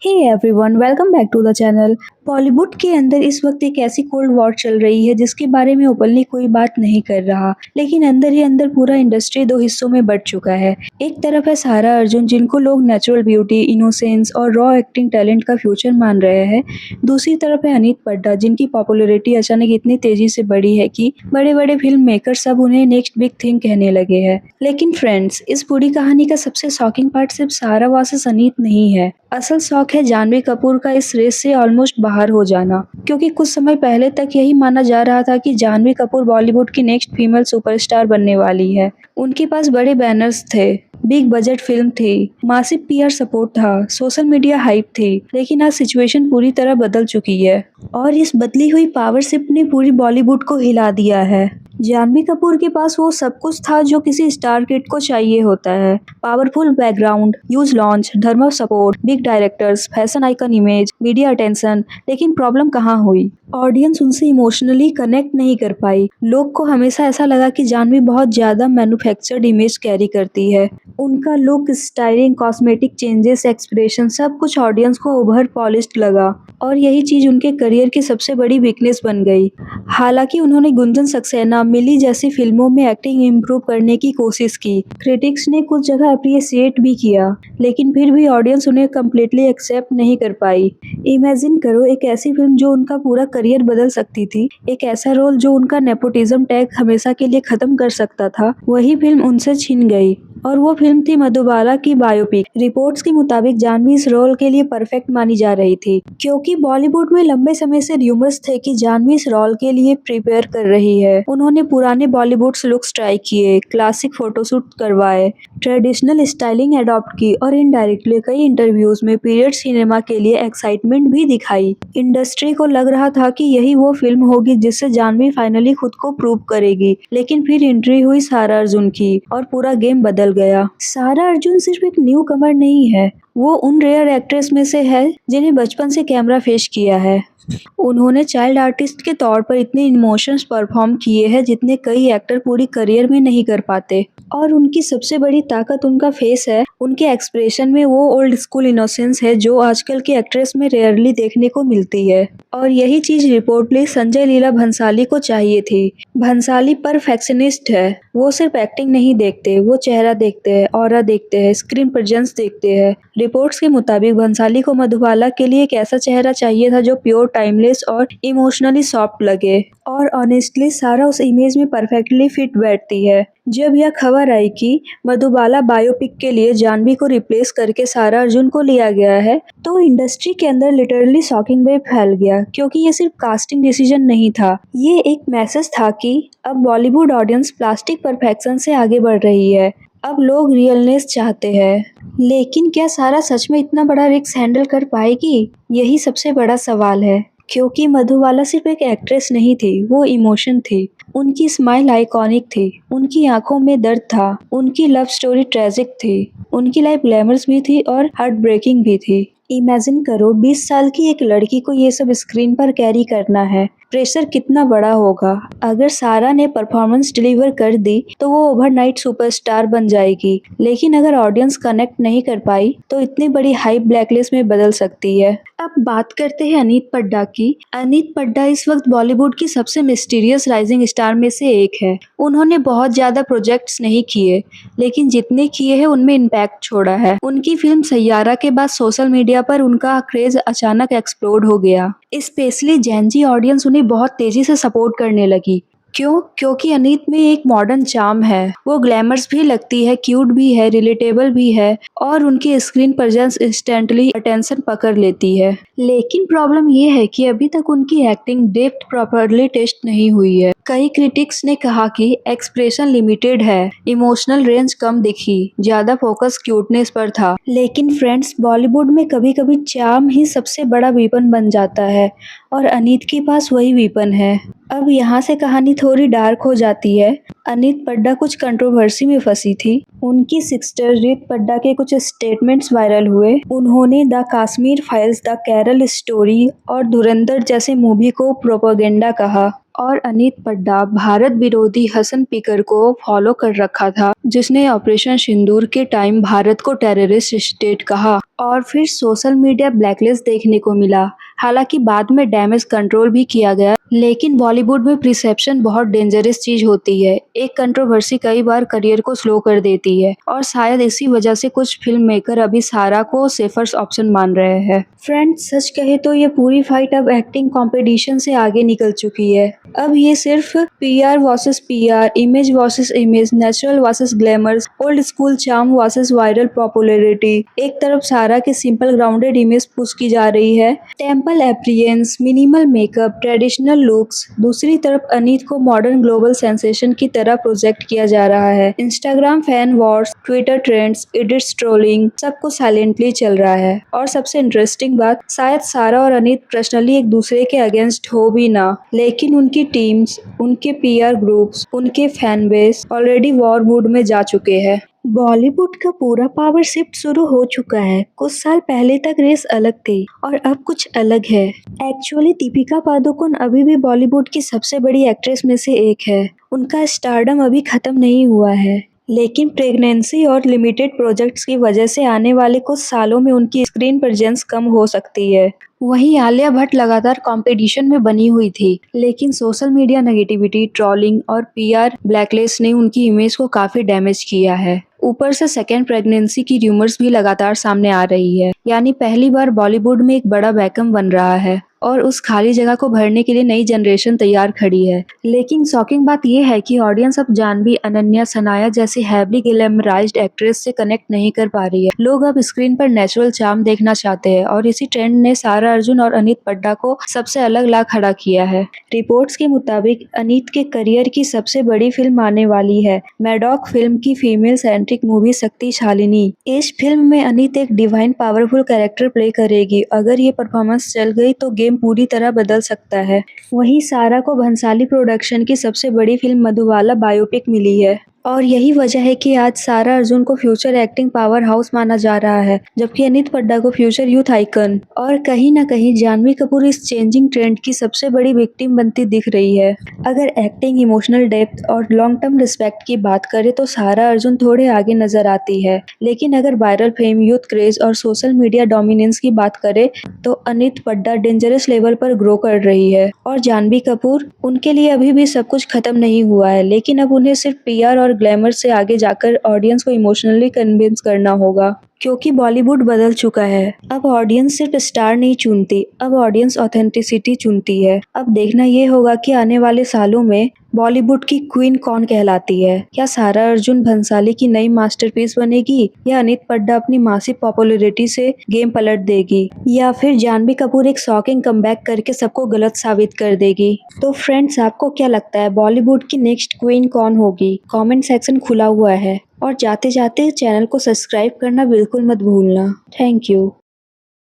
Hey everyone, welcome back to the channel. Bollywood के अंदर इस वक्त एक ऐसी कोल्ड वॉर चल रही है जिसके बारे में ओपनली कोई बात नहीं कर रहा, लेकिन अंदर ही अंदर पूरा इंडस्ट्री दो हिस्सों में बंट चुका है। एक तरफ है सारा अर्जुन, जिनको लोग नेचुरल ब्यूटी, इनोसेंस और रॉ एक्टिंग टैलेंट का फ्यूचर मान रहे हैं। दूसरी तरफ है अनीत पड्डा, जिनकी पॉपुलैरिटी अचानक इतनी तेजी से बढ़ी है कि बड़े बड़े फिल्म मेकर्स सब उन्हें नेक्स्ट बिग थिंग कहने लगे हैं। लेकिन फ्रेंड्स, इस पूरी कहानी का सबसे शॉकिंग पार्ट सिर्फ सारा वर्सेस अनीत नहीं है। असल शौक है जानवी कपूर का इस रेस से ऑलमोस्ट बाहर हो जाना, क्योंकि कुछ समय पहले तक यही माना जा रहा था कि जानवी कपूर बॉलीवुड की नेक्स्ट फीमेल सुपरस्टार बनने वाली है। उनके पास बड़े बैनर्स थे, बिग बजट फिल्म थी, मासिव पीआर सपोर्ट था, सोशल मीडिया हाइप थी। लेकिन आज सिचुएशन पूरी तरह बदल चुकी है और इस बदली हुई पावरशिप ने पूरी बॉलीवुड को हिला दिया है। जानवी कपूर के पास वो सब कुछ था जो किसी स्टार किड को चाहिए होता है। पावरफुल बैकग्राउंड, ह्यूज लॉन्च, धर्म support, big directors, fashion icon image, media attention. लेकिन प्रॉब्लम कहाँ हुई? ऑडियंस उनसे इमोशनली कनेक्ट नहीं कर पाई। लोग को हमेशा ऐसा लगा कि जानवी बहुत ज्यादा मैन्युफैक्चर्ड इमेज कैरी करती है। उनका look, styling, cosmetic changes, expression, सब कुछ ऑडियंस को ओवर पॉलिश्ड लगा और यही चीज उनके करियर की सबसे बड़ी वीकनेस बन गई। हालांकि उन्होंने गुंजन सक्सेना, मिली जैसी फिल्मों में एक्टिंग इम्प्रूव करने की कोशिश की, क्रिटिक्स ने कुछ जगह अप्रिशिएट भी किया, लेकिन फिर भी ऑडियंस उन्हें कम्प्लीटली एक्सेप्ट नहीं कर पाई। इमेजिन करो, एक ऐसी फिल्म जो उनका पूरा करियर बदल सकती थी, एक ऐसा रोल जो उनका नेपोटिज्म टैग हमेशा के लिए खत्म कर सकता था, वही फिल्म उनसे छिन गई। और वो फिल्म थी मधुबाला की बायोपिक। रिपोर्ट्स के मुताबिक जानवी इस रोल के लिए परफेक्ट मानी जा रही थी, क्योंकि बॉलीवुड में लंबे समय से र्यूमर्स थे कि जानवी इस रोल के लिए प्रिपेयर कर रही है। उन्होंने पुराने बॉलीवुड लुक्स ट्राई किए, क्लासिक फोटोशूट करवाए, ट्रेडिशनल स्टाइलिंग अडॉप्ट की और इनडायरेक्टली कई इंटरव्यूज में पीरियड सिनेमा के लिए एक्साइटमेंट भी दिखाई। इंडस्ट्री को लग रहा था कि यही वो फिल्म होगी जिससे जानवी फाइनली खुद को प्रूव करेगी। लेकिन फिर एंट्री हुई सारा अर्जुन की और पूरा गेम बदल गया। सारा अर्जुन सिर्फ एक न्यू कमर नहीं है, वो उन रेयर एक्ट्रेस में से है जिन्हें बचपन से कैमरा फेस किया है। उन्होंने चाइल्ड आर्टिस्ट के तौर पर इतने इमोशंस परफॉर्म किए हैं जितने कई एक्टर पूरी करियर में नहीं कर पाते। और उनकी सबसे बड़ी ताकत उनका फेस है। उनके एक्सप्रेशन में वो ओल्ड स्कूल इनोसेंस है जो आजकल की एक्ट्रेस में रेयरली देखने को मिलती है। और यही चीज रिपोर्टली संजय लीला भंसाली को चाहिए थी। भंसाली परफेक्शनिस्ट है, वो सिर्फ एक्टिंग नहीं देखते, वो चेहरा देखते हैं, ऑरा देखते हैं, स्क्रीन प्रेजेंस देखते हैं। रिपोर्ट्स के मुताबिक भंसाली को मधुबाला के लिए एक ऐसा चेहरा चाहिए था जो प्योर, टाइमलेस और इमोशनली सॉफ्ट लगे। और ऑनेस्टली सारा उस इमेज में परफेक्टली फिट बैठती है। जब यह खबर आई कि मधुबाला बायोपिक के लिए जानवी को रिप्लेस करके सारा अर्जुन को लिया गया है, तो इंडस्ट्री के अंदर लिटरली शॉकिंग वेव फैल गया, क्योंकि ये सिर्फ कास्टिंग डिसीजन नहीं था, ये एक मैसेज था कि अब बॉलीवुड ऑडियंस प्लास्टिक परफेक्शन से आगे बढ़ रही है। अब लोग रियलनेस चाहते हैं। लेकिन क्या सारा सच में इतना बड़ा रिस्क हैंडल कर पाएगी? यही सबसे बड़ा सवाल है, क्योंकि मधुबाला सिर्फ एक एक्ट्रेस नहीं थी, वो इमोशन थी। उनकी स्माइल आइकॉनिक थी, उनकी आंखों में दर्द था, उनकी लव स्टोरी ट्रेजिक थी, उनकी लाइफ ग्लैमरस भी थी और हार्ट ब्रेकिंग भी थी। इमेजिन करो, 20 साल की एक लड़की को ये सब स्क्रीन पर कैरी करना है, प्रेशर कितना बड़ा होगा। अगर सारा ने परफॉर्मेंस डिलीवर कर दी तो वो ओवरनाइट सुपरस्टार बन जाएगी, लेकिन अगर ऑडियंस कनेक्ट नहीं कर पाई तो इतनी बड़ी हाइप ब्लैकलिस्ट में बदल सकती है। अब बात करते हैं अनीत पड्डा की। अनीत पड्डा इस वक्त बॉलीवुड की सबसे मिस्टीरियस राइजिंग स्टार में से एक है। उन्होंने बहुत ज्यादा प्रोजेक्ट्स नहीं किए, लेकिन जितने किए हैं उनमें इम्पैक्ट छोड़ा है। उनकी फिल्म सैयारा के बाद सोशल मीडिया पर उनका क्रेज अचानक एक्सप्लोड हो गया। स्पेशली जेनजी ऑडियंस उन्हें बहुत तेजी से सपोर्ट करने लगी। क्यों? क्योंकि अनीत में एक मॉडर्न चार्म है। वो ग्लैमरस भी लगती है, क्यूट भी है, रिलेटेबल भी है और उनकी स्क्रीन प्रेजेंस इंस्टेंटली अटेंशन पकड़ लेती है। लेकिन प्रॉब्लम ये है कि अभी तक उनकी एक्टिंग डेप्थ प्रॉपरली टेस्ट नहीं हुई है। कई क्रिटिक्स ने कहा कि एक्सप्रेशन लिमिटेड है, इमोशनल रेंज कम दिखी, ज्यादा फोकस क्यूटनेस पर था। लेकिन फ्रेंड्स, बॉलीवुड में कभी कभी चार्म ही सबसे बड़ा वीपन बन जाता है और अनीत के पास वही वीपन है। अब यहाँ से कहानी थोड़ी डार्क हो जाती है। अनीत पड्डा कुछ कंट्रोवर्सी में फंसी थी। उनकी सिस्टर रीत पड्डा के कुछ स्टेटमेंट्स वायरल हुए। उन्होंने the Kashmir files, the Kerala story और धुरंधर जैसे मूवी को प्रोपेगेंडा कहा और अनीत पड्डा भारत विरोधी हसन पीकर को फॉलो कर रखा था, जिसने ऑपरेशन सिंदूर के टाइम भारत को टेररिस्ट स्टेट कहा और फिर सोशल मीडिया ब्लैकलिस्ट देखने को मिला। हालांकि बाद में डैमेज कंट्रोल भी किया गया, लेकिन बॉलीवुड में परसेप्शन बहुत डेंजरस चीज होती है। एक कंट्रोवर्सी कई बार करियर को स्लो कर देती है और शायद इसी वजह से कुछ फिल्म मेकर अभी सारा को सेफर ऑप्शन मान रहे हैं। फ्रेंड्स, सच कहे तो ये पूरी फाइट अब एक्टिंग कंपटीशन से आगे निकल चुकी है। अब ये सिर्फ PR versus PR, image versus image, natural versus glamorous, old school charm versus viral popularity. एक तरफ सारा की सिंपल ग्राउंडेड इमेज पुश की जा रही है, temple appearance, minimal makeup, traditional looks. दूसरी तरफ अनीत को मॉडर्न ग्लोबल सेंसेशन की तरह प्रोजेक्ट किया जा रहा है। Instagram fan wars, Twitter trends, edits, trolling, सब कुछ साइलेंटली चल रहा है। और सबसे इंटरेस्टिंग बात, शायद सारा और अनीत पर्सनली एक दूसरे के अगेंस्ट हो भी ना, लेकिन उनकी टीम्स, उनके पीआर ग्रुप्स, उनके fan base already war mood में जा चुके हैं। बॉलीवुड का पूरा पावर शिफ्ट शुरू हो चुका है। कुछ साल पहले तक रेस अलग थी और अब कुछ अलग है। एक्चुअली दीपिका पादुकोण अभी भी बॉलीवुड की सबसे बड़ी एक्ट्रेस में से एक है। उनका स्टारडम अभी खत्म नहीं हुआ है, लेकिन प्रेगनेंसी और लिमिटेड प्रोजेक्ट्स की वजह से आने वाले कुछ सालों में उनकी स्क्रीन प्रेजेंस कम हो सकती है। वहीं आलिया भट्ट लगातार कंपटीशन में बनी हुई थी, लेकिन सोशल मीडिया नेगेटिविटी, ट्रोलिंग और पीआर ब्लैकलिस्ट ने उनकी इमेज को काफी डैमेज किया है। ऊपर से सेकेंड प्रेगनेंसी की र्यूमर्स भी लगातार सामने आ रही है, यानी पहली बार बॉलीवुड में एक बड़ा वैक्यूम बन रहा है और उस खाली जगह को भरने के लिए नई जनरेशन तैयार खड़ी है। लेकिन शॉकिंग बात यह है कि ऑडियंस अब जानवी, अनन्या, सनाया जैसी हैवली ग्लैमराइज्ड एक्ट्रेस से कनेक्ट नहीं कर पा रही है। लोग अब स्क्रीन पर नेचुरल चार्म देखना चाहते हैं और इसी ट्रेंड ने सारा अर्जुन और अनीत पड्डा को सबसे अलग ला खड़ा किया है। रिपोर्ट्स के मुताबिक अनीत के करियर की सबसे बड़ी फिल्म आने वाली है, मैडॉक फिल्म की फीमेल सेंट्रिक मूवी शक्तिशालिनी। इस फिल्म में अनीत एक डिवाइन पावरफुल कैरेक्टर प्ले करेगी। अगर ये परफॉर्मेंस चल गई तो गेम पूरी तरह बदल सकता है। वहीं सारा को भंसाली प्रोडक्शन की सबसे बड़ी फिल्म मधुबाला बायोपिक मिली है और यही वजह है कि आज सारा अर्जुन को फ्यूचर एक्टिंग पावर हाउस माना जा रहा है, जबकि अनीत पड्डा को फ्यूचर यूथ आइकन। और कहीं ना कहीं जानवी कपूर इस चेंजिंग ट्रेंड की सबसे बड़ी विक्टिम बनती दिख रही है। अगर एक्टिंग, इमोशनल डेप्थ और लॉन्ग टर्म रिस्पेक्ट की बात करें तो सारा अर्जुन थोड़े आगे नजर आती है, लेकिन अगर वायरल फेम, यूथ क्रेज और सोशल मीडिया डोमिनेंस की बात करें तो अनीत पड्डा डेंजरस लेवल पर ग्रो कर रही है। और जानवी कपूर, उनके लिए अभी भी सब कुछ खत्म नहीं हुआ है, लेकिन अब उन्हें सिर्फ पीआर और ग्लैमर से आगे जाकर ऑडियंस को इमोशनली कन्विंस करना होगा, क्योंकि बॉलीवुड बदल चुका है। अब ऑडियंस सिर्फ स्टार नहीं चुनती, अब ऑडियंस ऑथेंटिसिटी चुनती है। अब देखना ये होगा कि आने वाले सालों में बॉलीवुड की क्वीन कौन कहलाती है। क्या सारा अर्जुन भंसाली की नई मास्टरपीस बनेगी, या अनीत पड्डा अपनी मासिव पॉपुलैरिटी से गेम पलट देगी, या फिर जानवी कपूर एक शॉकिंग कमबैक करके सबको गलत साबित कर देगी। तो फ्रेंड्स, आपको क्या लगता है बॉलीवुड की नेक्स्ट क्वीन कौन होगी? कमेंट सेक्शन खुला हुआ है और जाते जाते चैनल को सब्सक्राइब करना बिल्कुल मत भूलना। Thank you.